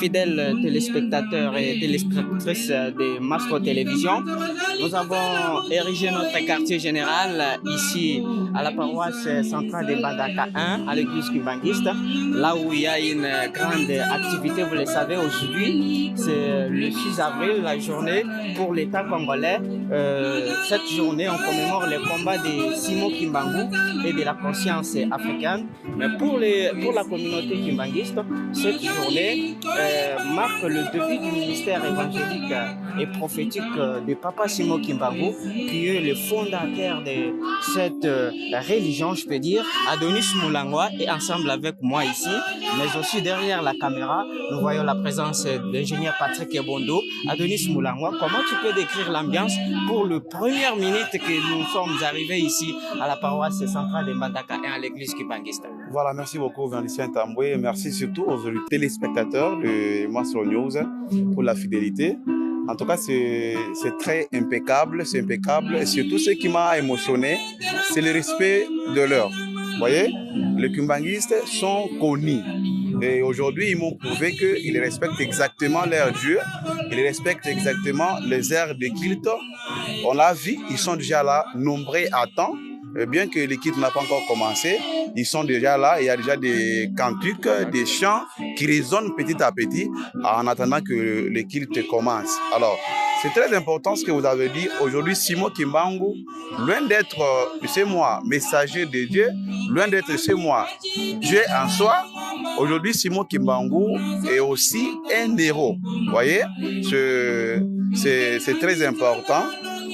fidèles téléspectateurs et téléspectatrices de Mastro Télévision. Nous avons érigé notre quartier général ici à la paroisse centrale de Bandaka 1, à l'église kimbanguiste, là où il y a une grande activité. Vous le savez, aujourd'hui, c'est le 6 avril, la journée pour l'État congolais. Cette journée, on commémore le combat de Simon Kimbangu et de la conscience africaine. Mais pour la communauté kimbanguiste, cette journée marque le début du ministère évangélique et prophétique de Papa Simon Kimbangu, qui est le fondateur de cette religion, je peux dire. Adonis Moulangwa est ensemble avec moi ici, mais aussi derrière la caméra, nous voyons la présence de l'ingénieur Patrick Ebondo. Adonis Moulangwa, comment tu peux décrire l'ambiance pour les premières minutes que nous sommes arrivés ici à la paroisse centrale de Mbandaka et à l'église kimbanguiste? Voilà, merci beaucoup Vanicien Tamboué. Merci surtout aux téléspectateurs de Mastro News pour la fidélité. En tout cas, c'est très impeccable, c'est impeccable. Et surtout, ce qui m'a émotionné, c'est le respect de l'heure. Vous voyez, les kimbanguistes sont connus. Et aujourd'hui, ils m'ont prouvé qu'ils respectent exactement leur Dieu, ils respectent exactement les aires de culte. On l'a vu, ils sont déjà là, nombreux à temps. Bien que le culte n'a pas encore commencé, ils sont déjà là. Il y a déjà des cantiques, des chants qui résonnent petit à petit en attendant que le culte commence. Alors, c'est très important ce que vous avez dit. Aujourd'hui, Simon Kimbangu, loin d'être, c'est moi, messager de Dieu, loin d'être chez moi, Dieu en soi. Aujourd'hui, Simon Kimbangu est aussi un héros. Vous voyez, c'est très important.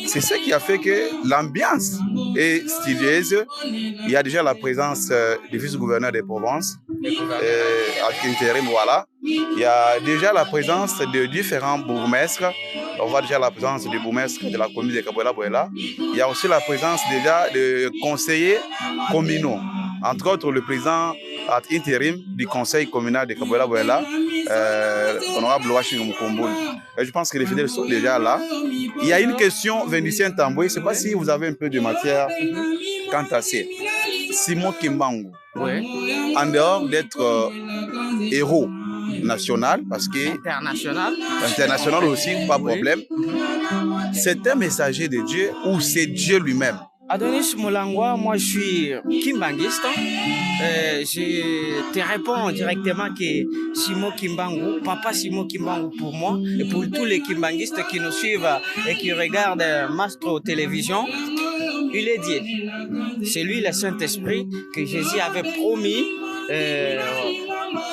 C'est ce qui a fait que l'ambiance est studieuse. Il y a déjà la présence du vice-gouverneur des Provences, à l'intérim, voilà. Il y a déjà la présence de différents bourgmestres. On voit déjà la présence du bourgmestre de la commune de Kabouela-Bouela. Il y a aussi la présence déjà de conseillers communaux. Entre autres, le président à intérim du conseil communal de Kabouela-Bouela, honorable Washington Mukomboul. Je pense que les fidèles sont déjà là. Il y a une question, Vénitien Tamboué, je ne sais pas si vous avez un peu de matière quant à ça. Simon Kimbangu, oui, en dehors d'être héros national, parce que international aussi, pas de problème, c'est un messager de Dieu ou c'est Dieu lui-même? Adonis Moulangwa, moi je suis kimbanguiste. Je te réponds directement que Simon Kimbangu, Papa Simon Kimbangu pour moi et pour tous les kimbanguistes qui nous suivent et qui regardent Mastro Télévision, il est Dieu. C'est lui le Saint-Esprit que Jésus avait promis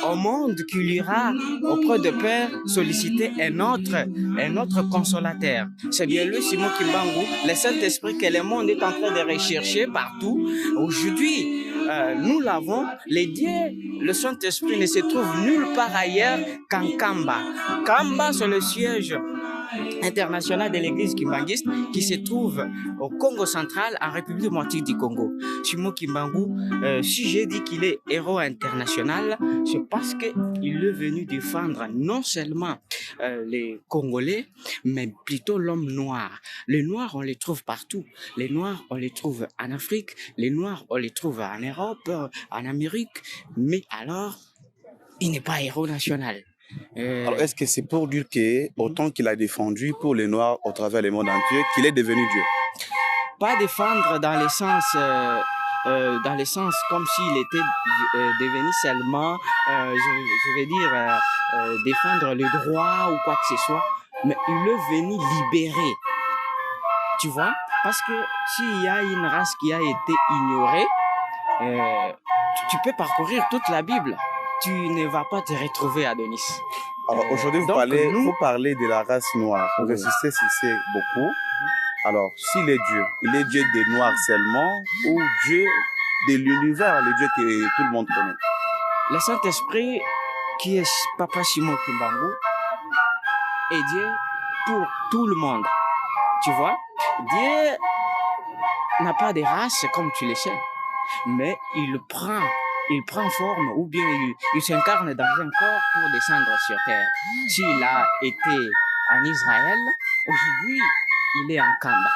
au monde qu'il ira auprès de Père solliciter un autre consolateur. C'est bien lui, Simon Kimbangu, le Saint-Esprit que le monde est en train de rechercher partout. Aujourd'hui, nous l'avons. Les dieux, le Saint-Esprit ne se trouve nulle part ailleurs qu'en Kamba. Kamba, c'est le siège international de l'église kimbanguiste qui se trouve au Congo central, en République démocratique du Congo. Simon Kimbangu, si j'ai dit qu'il est héros international, c'est parce qu'il est venu défendre non seulement les Congolais, mais plutôt l'homme noir. Les Noirs, on les trouve partout. Les Noirs, on les trouve en Afrique. Les Noirs, on les trouve en Europe, en Amérique. Mais alors, il n'est pas héros national. Alors, est-ce que c'est pour dire qu'autant qu'il a défendu pour les Noirs au travers le monde entier, qu'il est devenu Dieu? Pas défendre dans le sens comme s'il était devenu seulement, je vais dire, défendre les droits ou quoi que ce soit, mais il est venu libérer. Tu vois? Parce que s'il y a une race qui a été ignorée, tu peux parcourir toute la Bible. Tu ne vas pas te retrouver, Adonis. Alors aujourd'hui, vous parlez de la race noire. Vous insistez sur ça beaucoup. Alors, s'il est Dieu, il est Dieu des Noirs seulement ou Dieu de l'univers, le Dieu que tout le monde connaît? Le Saint-Esprit, qui est Papa Simon Kimbangu, est Dieu pour tout le monde. Tu vois? Dieu n'a pas de race, comme tu le sais, mais il prend forme ou bien il s'incarne dans un corps pour descendre sur terre. S'il a été en Israël, aujourd'hui, il est en Kamba.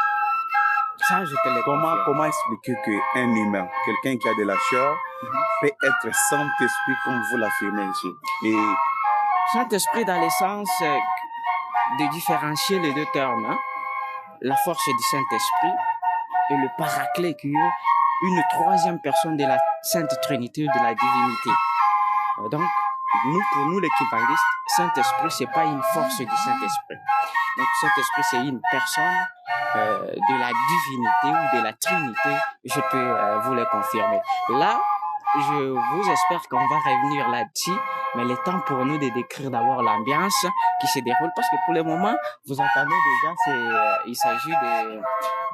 Ça, je te le confirme. Comment expliquer qu'un humain, quelqu'un qui a de la chair, peut être Saint-Esprit comme vous l'affirmez ici? Et Saint-Esprit dans le sens de différencier les deux termes, hein. La force du Saint-Esprit et le paraclet qui est une troisième personne de la Sainte Trinité, de la divinité. Donc, pour nous les kibanglistes, Saint-Esprit, c'est pas une force du Saint-Esprit. Donc, Saint-Esprit, c'est une personne de la divinité ou de la Trinité. Je peux vous le confirmer. Là, je vous espère qu'on va revenir là-dessus, mais le temps pour nous de décrire d'abord l'ambiance qui se déroule, parce que pour le moment, vous entendez déjà, il s'agit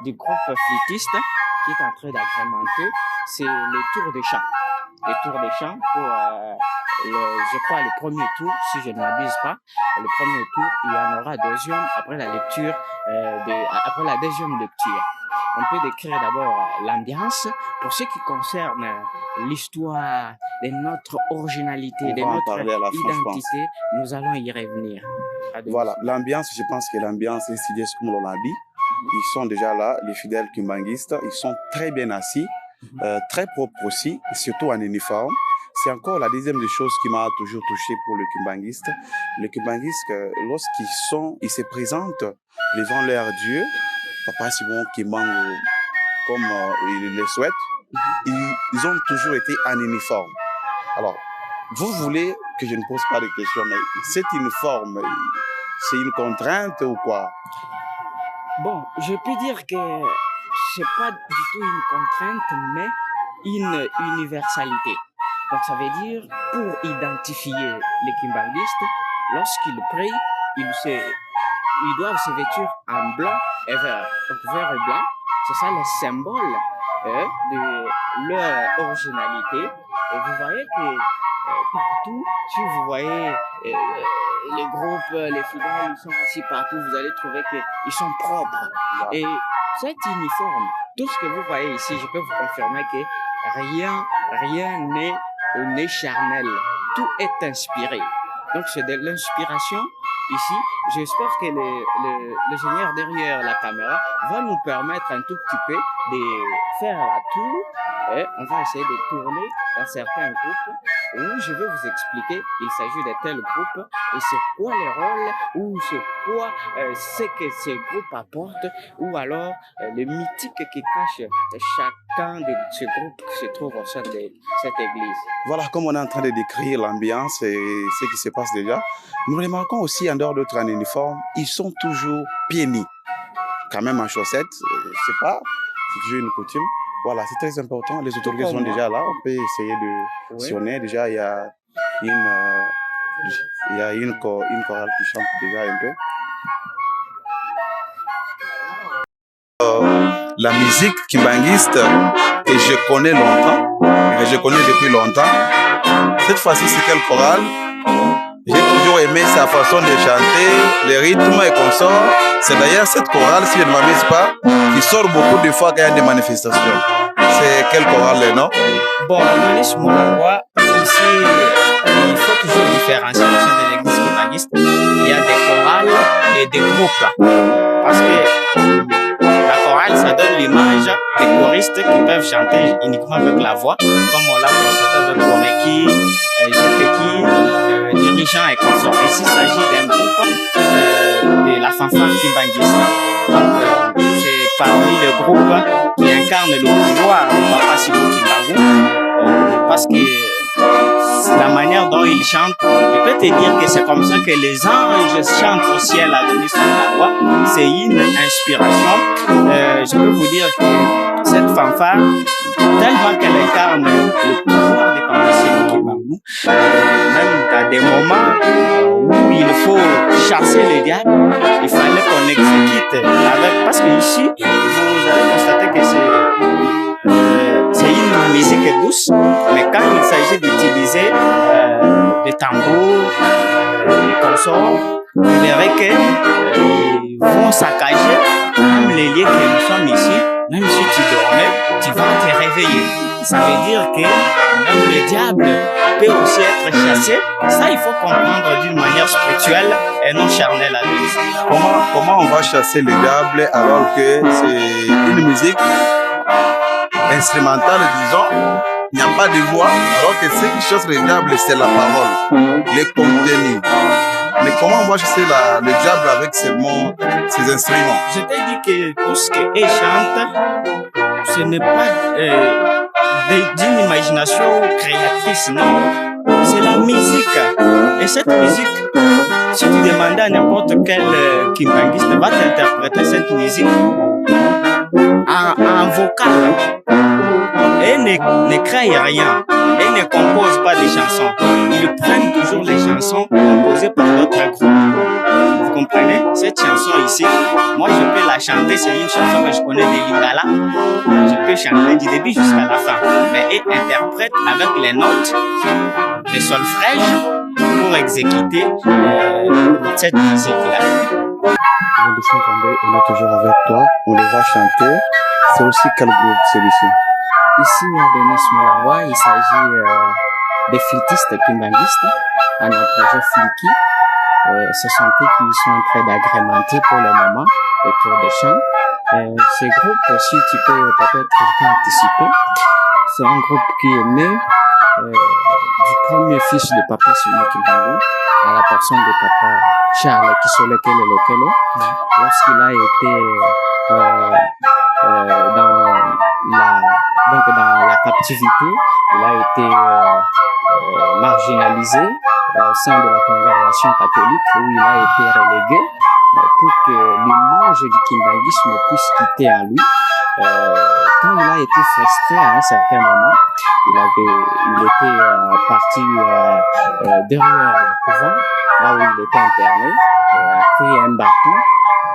du groupe flûtiste qui est en train d'agrémenter. C'est le tour des chants. Le tour des chants pour, je crois, le premier tour, si je ne m'abuse pas. Le premier tour, il y en aura deuxième après la lecture, après la deuxième lecture. On peut décrire d'abord l'ambiance. Pour ce qui concerne l'histoire de notre originalité, de notre identité, nous allons y revenir. Voilà, l'ambiance, je pense que l'ambiance est sidieuse comme on l'a dit. Ils sont déjà là, les fidèles kimbanguistes, ils sont très bien assis, très propres aussi, surtout en uniforme. C'est encore la deuxième des choses qui m'a toujours touché pour le kimbanguiste. Les kimbanguistes, lorsqu'ils se présentent devant leur Dieu, Papa Simon Kimbangu, comme il le souhaite, ils ont toujours été en uniforme. Alors, vous voulez que je ne pose pas de questions, mais cet uniforme, c'est une contrainte ou quoi? Bon, je peux dire que c'est pas du tout une contrainte, mais une universalité. Donc ça veut dire, pour identifier les kimbanguistes, lorsqu'ils prient, ils doivent se vêtir en blanc et vert. Donc vert et blanc, c'est ça le symbole de leur originalité. Et vous voyez que partout, si vous voyez les groupes, les fidèles, ils sont assis partout, vous allez trouver qu'ils sont propres. Et cet uniforme, tout ce que vous voyez ici, je peux vous confirmer que rien n'est charnel. Tout est inspiré. Donc c'est de l'inspiration ici. J'espère que l'ingénieur derrière la caméra va nous permettre un tout petit peu de faire la tour et on va essayer de tourner dans certains groupes où je vais vous expliquer il s'agit de tel groupe et c'est quoi les rôles ou c'est quoi ce que ces groupes apportent ou alors le mythique qui cache chacun de ces groupes qui se trouve au sein de cette église. Voilà, comme on est en train de décrire l'ambiance et ce qui se passe déjà, nous remarquons aussi en dehors d'autres en uniforme, ils sont toujours pieds nus. Quand même en chaussettes, je sais pas, c'est toujours une coutume. Voilà, c'est très important. Les autorités sont déjà là. On peut essayer de sonner. Déjà, il y a une chorale qui chante déjà un peu. La musique kimbanguiste que je connais longtemps, que je connais depuis longtemps. Cette fois-ci, c'est quelle chorale? J'ai toujours aimé sa façon de chanter, les rythmes et consorts. C'est d'ailleurs cette chorale, si je ne m'abuse pas, qui sort beaucoup de fois quand il y a des manifestations. C'est quelle chorale, non? Bon, Manis Moulangwa, ici, il faut toujours différencier au sein de l'église kimbanguiste. Il y a des chorales et des groupes. Parce que la chorale, ça donne l'image des choristes qui peuvent chanter uniquement avec la voix, comme on l'a constaté avec Koreki, Jefeki, dirigeant et consort. Ici, il s'agit d'un groupe de la fanfare kimbanguiste. Donc, c'est parmi les groupes qui incarnent le pouvoir de Papa Simon Kimbangu, parce que la manière dont il chante, je peux te dire que c'est comme ça que les anges chantent au ciel à donner sur la voix. C'est une inspiration. Je peux vous dire que cette fanfare, tellement qu'elle incarne le pouvoir de Papa Simon Kimbangu, même dans des moments où il faut chasser le diable, il fallait qu'on exécute avec, parce que ici, vous allez constater que c'est une musique douce, mais quand il s'agit d'utiliser des tambours, des consorts, vous verrez qu'ils vont saccager même les lieux que nous sommes ici. Même si tu dormais, tu vas te réveiller. Ça veut dire que même le diable peut aussi être chassé. Ça, il faut comprendre d'une manière spirituelle et non charnelle. Comment on va chasser le diable alors que c'est une musique instrumentale, disons, il n'y a pas de voix, alors que ce qui chasse le diable, c'est la parole, les contenus. Mais comment on va chasser le diable avec seulement ses instruments? Je t'ai dit que tout ce qu'elle chante, ce n'est pas d'une imagination créatrice, non. C'est la musique. Et cette musique, si tu demandais à n'importe quel kimbangiste, va t'interpréter cette musique en vocal. Et ne crée rien. Et ne compose pas des chansons. Ils prennent toujours les chansons composées par d'autres groupes. Vous comprenez? Cette chanson ici, moi je peux la chanter, c'est une chanson que je connais de Lingala. Je peux chanter du début jusqu'à la fin. Mais elle interprète avec les notes, les solfèges pour exécuter cette musique-là. On est toujours avec toi, on les va chanter. C'est aussi quel groupe celui-ci? Ici, à Denis Moulawa, il s'agit des flûtistes kimbangistes à notre projet Fliki. Ce sont eux qui sont en train d'agrémenter pour le moment autour des chants. Ce groupe, si tu peux peut-être anticiper, c'est un groupe qui est né du premier fils de Papa Simo Kimbangu, à la personne de Papa Charles Kisole Kele Lokelo, lorsqu'il a été dans la captivité, il a été marginalisé au sein de la congrégation catholique où il a été relégué pour que l'image du kimbangisme puisse quitter en lui. Quand il a été frustré à un certain moment, il était parti derrière le couvent, là où il était interné, a pris un bâton.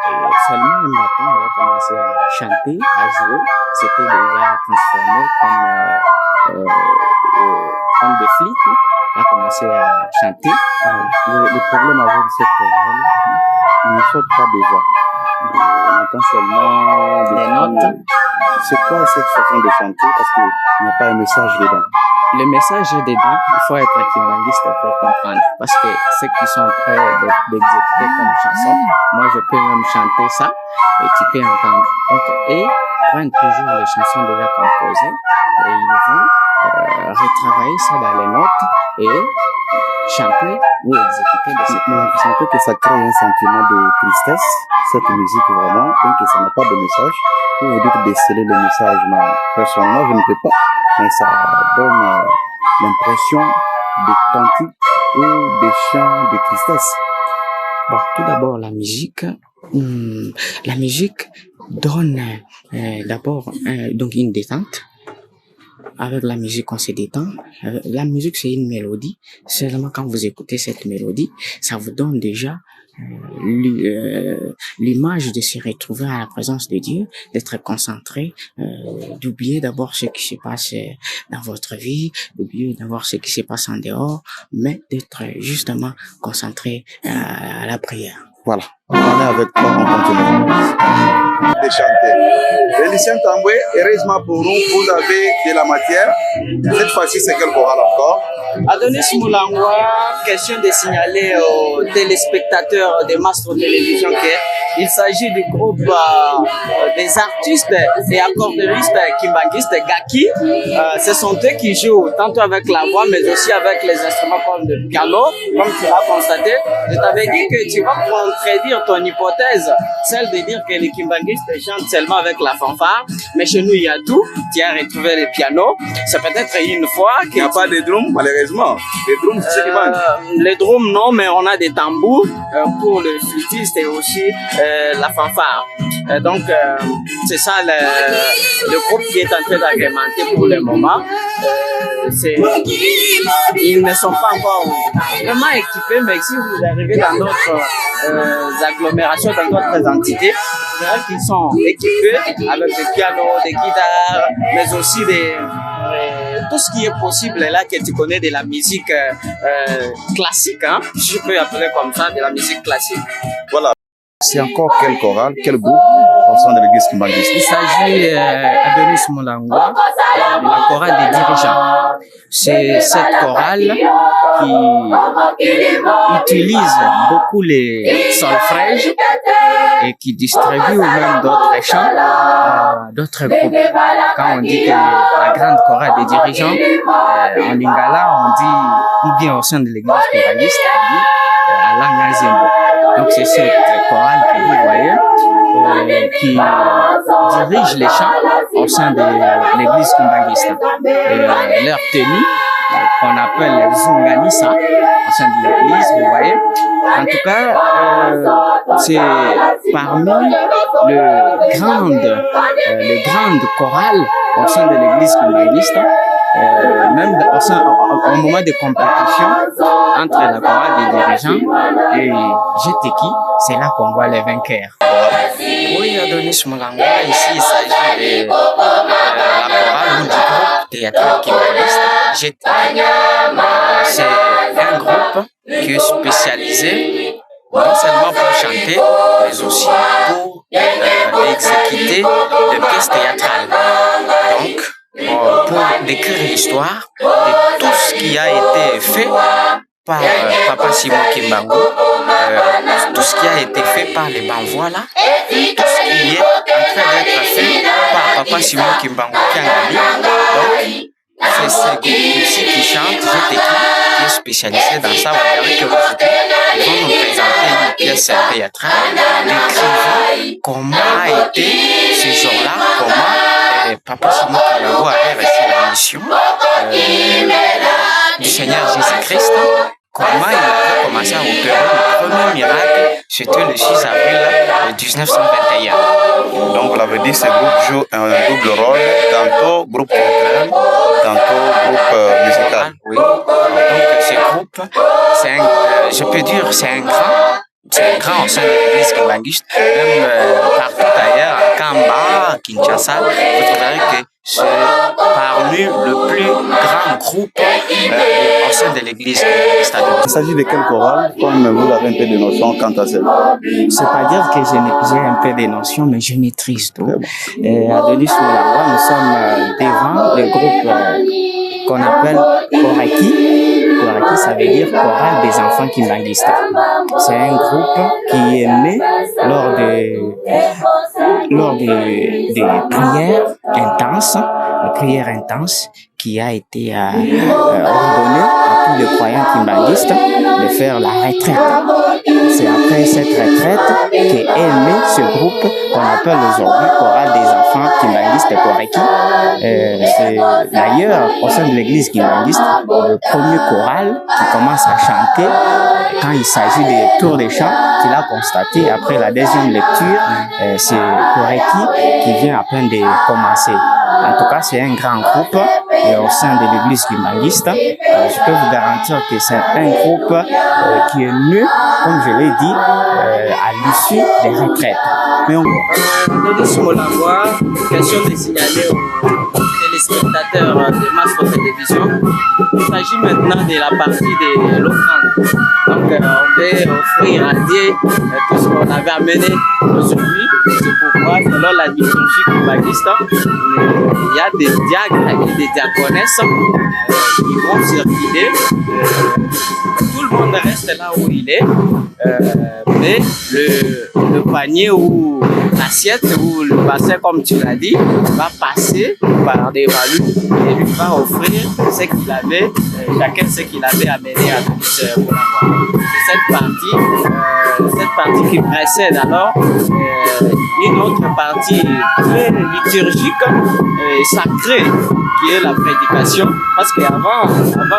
Et seulement un bâton, il a commencé à chanter, à jouer. C'était déjà transformé comme des flûtes. Il a commencé à chanter. Le problème avec cette chorale, il ne saute pas des voix. On entend seulement des notes. C'est quoi cette façon de chanter? Parce qu'il n'y a pas un message dedans. Le message est dedans, il faut être kimbangiste pour comprendre. Parce que ceux qui sont en train d'exécuter comme chanson, moi je peux même chanter ça et tu peux entendre. Donc, et prennent toujours les chansons déjà composées et ils vont retravailler ça dans les notes et chanter ou exécuter de cette manière. Vous sentez que ça crée un sentiment de tristesse, cette musique vraiment, donc ça n'a pas de message. Vous vous dites déceler le message, mais personnellement je ne peux pas. Mais ça donne l'impression de cantique ou des chants de tristesse. Bon, tout d'abord la musique donne d'abord donc une détente. Avec la musique, on se détend. La musique, c'est une mélodie. Seulement quand vous écoutez cette mélodie, ça vous donne déjà l'image de se retrouver à la présence de Dieu, d'être concentré, d'oublier d'abord ce qui se passe dans votre vie, d'oublier d'abord ce qui se passe en dehors, mais d'être justement concentré à la prière. Voilà, on est avec toi, on continue. De chanter. Félicien Tamboué, heureusement pour nous, vous avez de la matière. Cette fois-ci, c'est quel chorale encore? Adonis Moulangwa, question de signaler aux téléspectateurs de Mastro Télévision qu'il s'agit du groupe des artistes et accordéristes kimbangistes Gaki. Ce sont eux qui jouent tantôt avec la voix mais aussi avec les instruments comme le piano, comme tu l'as constaté. Je t'avais dit que tu vas contredire ton hypothèse, celle de dire que les kimbangistes chantent seulement avec la fanfare, mais chez nous il y a tout. Tu as retrouvé le piano, c'est peut-être une fois qu'il n'y a pas de drums, malheureusement. Les drums, c'est ce qui manque. Les drums, non, mais on a des tambours pour le flûtiste et aussi la fanfare. Donc, c'est ça le groupe qui est en train d'agrémenter pour le moment. Ils ne sont pas encore vraiment équipés, mais si vous arrivez dans d'autres agglomérations, dans d'autres entités, vous verrez qu'ils sont équipés avec des pianos, des guitares, mais aussi tout ce qui est possible là que tu connais de la musique classique, hein, je peux appeler comme ça, de la musique classique. Voilà. C'est encore quel chorale, quel groupe? sein de l'église Kimbanguiste? Il s'agit d'Adonis Moulangwa, de la chorale des dirigeants. C'est cette chorale qui utilise beaucoup les solfèges et qui distribue même d'autres chants, d'autres groupes. Quand on dit que la grande chorale des dirigeants, en lingala, on dit, ou bien au sein de l'église pluraliste, on dit à Langazembo. Donc c'est cette chorale que vous voyez qui dirige les chants au sein de l'église Kimbanguiste. Leur tenue, qu'on appelle les Zunganissa, au sein de l'église, vous voyez. En tout cas, c'est parmi les grandes chorales au sein de l'église Kimbanguiste. Même au moment de compétition entre la chorale des dirigeants et GTK, c'est là qu'on voit les vainqueurs. Oui, Adonis Moulangwa, ici il s'agit de la chorale ou du groupe théâtral Kimbanguiste GTK. C'est un groupe qui est spécialisé non seulement pour chanter, mais aussi pour exécuter des pièces théâtrales. Donc, pour décrire l'histoire de tout ce qui a été fait par Papa Simon Kimbangu, tout ce qui a été fait par les Banvois là, tout ce qui est en train d'être fait par Papa Simon Kimbangu Kiangali. Donc, c'est ce groupe ici qui chante GTK, qui est spécialisé dans ça. Vous verrez que aujourd'hui, ils vont nous présenter une pièce théâtrale décrivant comment a été ce jour-là, comment Papa Simon Kimbangu avait reçu la mission du Seigneur Jésus-Christ, comment il avait commencé à opérer le premier miracle, c'était le 6 avril 1921. Donc, vous l'avez dit, ce groupe joue un double rôle, tantôt groupe culturel, tantôt groupe musical. Oui, donc ce groupe, je peux dire, c'est un grand au sein de l'église Kimbanguiste, même partout ailleurs, à Kamba, à Kinshasa, vous trouverez que c'est parmi le plus grand groupe au sein de l'église Kimbanguiste. Il s'agit de quelle chorale, comme vous avez un peu de notions quant à celle? C'est pas dire que j'ai un peu de notions, mais je maîtrise tout. Adonis Moulangwa, nous sommes devant le groupe qu'on appelle Koraki. Koraki, ça veut dire chorale des enfants kimbanguistes. C'est un groupe qui est né lors des prières intenses, qui a été ordonné à tous les croyants kimbanguistes de faire la retraite. C'est après cette retraite qu'est né ce groupe qu'on appelle aujourd'hui chorale des enfants kimbanguistes Koraki. C'est d'ailleurs au sein de l'église kimbanguiste le premier choral qui commence à chanter quand il s'agit des tours de chant qu'il a constaté après la deuxième lecture. C'est Koraki qui vient à peine de commencer. En tout cas, c'est un grand groupe au sein de l'église kimbanguiste. Je peux vous garantir que c'est un groupe qui est né, comme je l'ai dit, à l'issue des retraites. Mais Adonis Moulangwa, question de signaler aux téléspectateurs de Masco Télévision, il s'agit maintenant de la partie de l'offrande. Donc, on veut offrir à Dieu tout ce qu'on avait amené aujourd'hui. C'est pourquoi, selon la liturgie kimbanguiste, il y a des diacres et des diaconesses qui vont circuler. Tout le monde reste là où il est, mais le panier ou l'assiette ou le bassin, comme tu l'as dit, va passer par des valus et lui va offrir ce qu'il avait, chacun ce qu'il avait amené à Adonis Moulangwa. C'est cette partie qui précède alors une autre partie très liturgique et sacrée qui est la prédication, parce qu'avant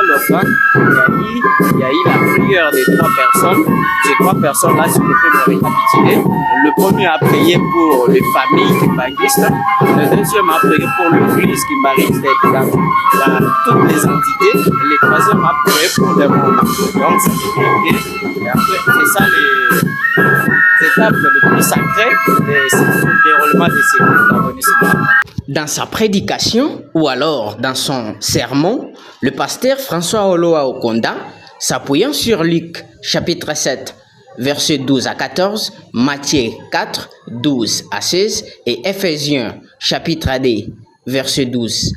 l'offrande, il y a eu la prière des 3 personnes. Ces 3 personnes-là, si je peux me récapituler, le premier a prié pour les familles kimbanguistes, le deuxième a prié pour l'église kimbanguiste dans toutes les entités, et le troisième a prié pour le monde. Donc ça veut dire que c'est ça les étapes les plus sacrées, et c'est le déroulement de ces groupes. Dans sa prédication ou alors dans son sermon, le pasteur François Oloa Okonda, s'appuyant sur Luc chapitre 7, versets 12 à 14, Matthieu 4, 12 à 16 et Ephésiens chapitre 2, verset 12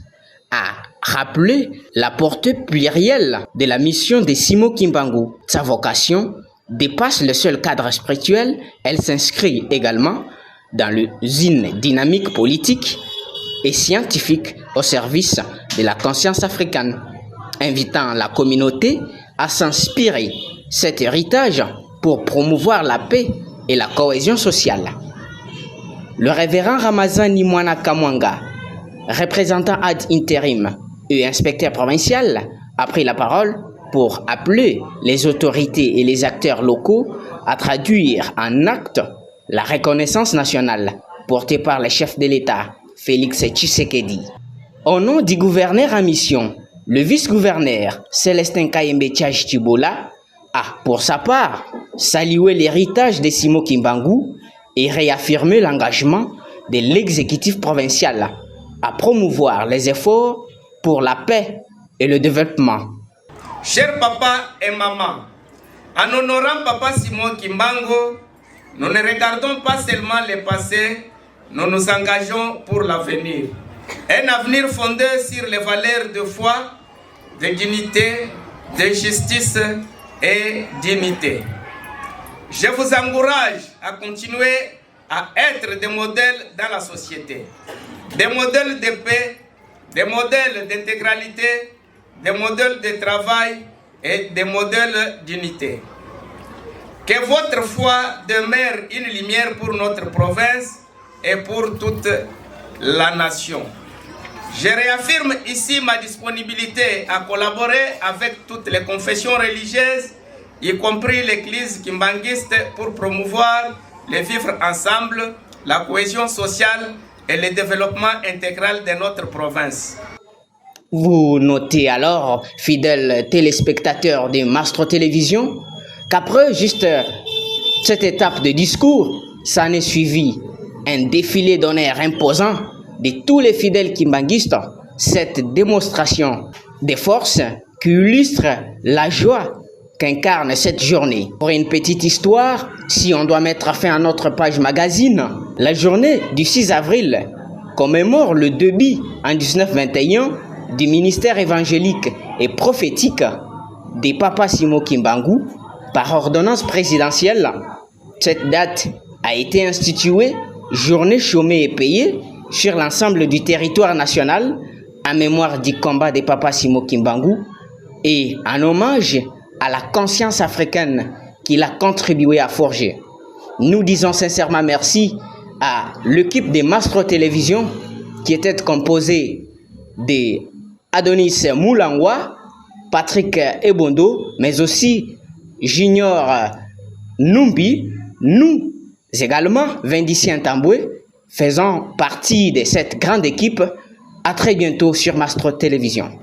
à rappeler la portée plurielle de la mission de Simon Kimbangu. Sa vocation dépasse le seul cadre spirituel, elle s'inscrit également dans une dynamique politique et scientifique au service de la conscience africaine, invitant la communauté à s'inspirer cet héritage pour promouvoir la paix et la cohésion sociale. Le révérend Ramazani Mwana Kamwanga, représentant ad intérim et inspecteur provincial, a pris la parole pour appeler les autorités et les acteurs locaux à traduire en actes la reconnaissance nationale portée par le chef de l'État, Félix Tshisekedi. Au nom du gouverneur en mission, le vice-gouverneur Célestin Kayembe Tibola a, pour sa part, salué l'héritage de Simon Kimbangu et réaffirmé l'engagement de l'exécutif provincial à promouvoir les efforts pour la paix et le développement. Chers papa et maman, en honorant Papa Simon Kimbangu, nous ne regardons pas seulement le passé, nous nous engageons pour l'avenir. Un avenir fondé sur les valeurs de foi, de dignité, de justice et d'unité. Je vous encourage à continuer à être des modèles dans la société, des modèles de paix, des modèles d'intégralité, des modèles de travail et des modèles d'unité. Que votre foi demeure une lumière pour notre province et pour toute la nation. Je réaffirme ici ma disponibilité à collaborer avec toutes les confessions religieuses, y compris l'Église kimbanguiste, pour promouvoir le vivre ensemble, la cohésion sociale et le développement intégral de notre province. Vous notez alors, fidèles téléspectateurs de Mastro Télévision, qu'après juste cette étape de discours, ça en est suivi un défilé d'honneur imposant de tous les fidèles kimbanguistes, cette démonstration de force qui illustre la joie qu'incarne cette journée. Pour une petite histoire, si on doit mettre fin à notre page magazine, la journée du 6 avril commémore le début en 1921 du ministère évangélique et prophétique de Papa Simon Kimbangu par ordonnance présidentielle. Cette date a été instituée journée chômée et payée sur l'ensemble du territoire national en mémoire du combat de Papa Simon Kimbangu et en hommage à la conscience africaine qu'il a contribué à forger. Nous disons sincèrement merci à l'équipe de Mastro Télévision qui était composée de Adonis Moulangwa, Patrick Ebondo, mais aussi Junior Numbi. Nous également, Vindici Ntambwe, faisons partie de cette grande équipe. À très bientôt sur Mastro Télévision.